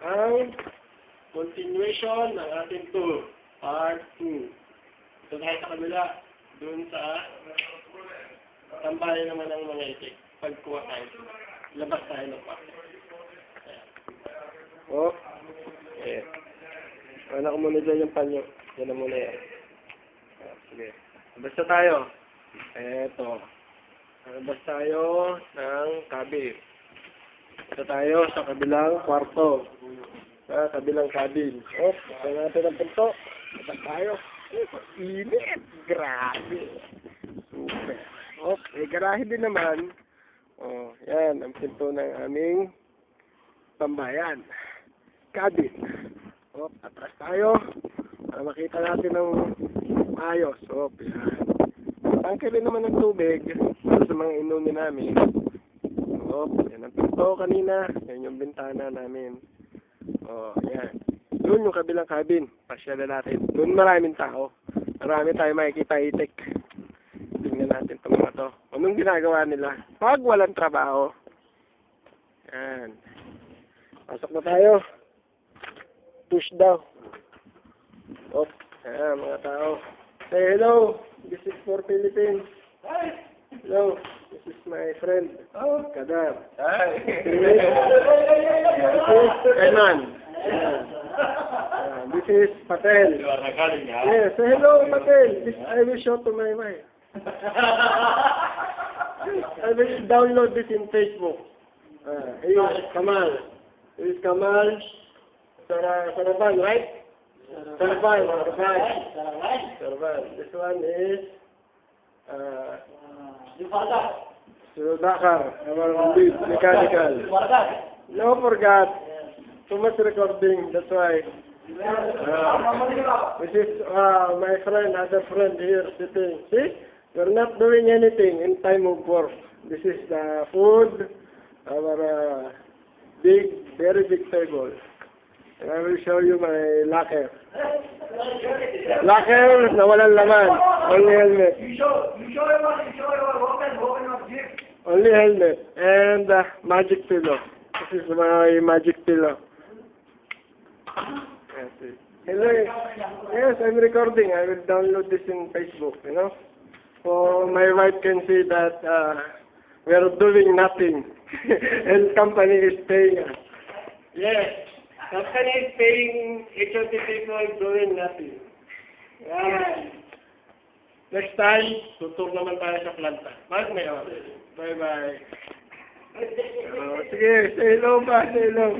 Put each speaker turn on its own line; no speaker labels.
ang continuation ng ating tour. Part 2. Ito tayo sa kabila. Doon sa tambayan naman ng mga itik. Pagkuha tayo. Labas tayo ng park. Oh. Eh. Wala ko muna dyan yung panyo. Yan na muna yan. Sige. Basta tayo. Eto. Labas tayo ng cabin. Ito tayo sa kabilang kwarto. Sa kabilang cabin. Oh, ito natin ang pinto. Ito tayo. Init. Grabe. Super. Oh, garahe din naman. Oh, yan. Ang pinto ng aming tambayan. Cabin. Oh, atras tayo. Para makita natin ng ayos. Oh, yan. Tangke rin naman ng tubig para sa mga inumin namin. Oh, yan ang pinto kanina. Yan yung bintana namin. Oh, yan. Doon yung kabilang cabin. Pasyalan natin. Doon maraming tao. Marami tayo makikita itik. Tingnan natin itong mga to. Anong ginagawa nila? Pag walang trabaho. Yan. Pasok na tayo. Push daw. Oh, yan mga tao. Say hello. This is for Philippines. Hi. Hello. This is my friend. Oh, Kadar. Hi. This is Eman. This is Patel. You are recording, huh? Yes. Say hello, Patel. This I will show to my wife. I will download this in Facebook. Here is Kamal. Here is Kamal. Saraban, right? Saraban. This one is Sudakar, our lead mechanical. No, forgot. Too much recording, that's why. This is my friend, other friend here sitting. See? We're not doing anything in time of work. This is the food, our very big table. And I will show you my locker. Locker na walang laman. Only helmet. You show your jeep. Only helmet. And magic pillow. This is my magic pillow. Hello. Yes, I'm recording. I will download this in Facebook, you know. So my wife can see that we are doing nothing. And company is paying us. Yes. Company is paying HOT people doing nothing. Yeah. Next time, tutur naman tayo sa planta. Bye-bye. Sige, say hello ba? Say hello.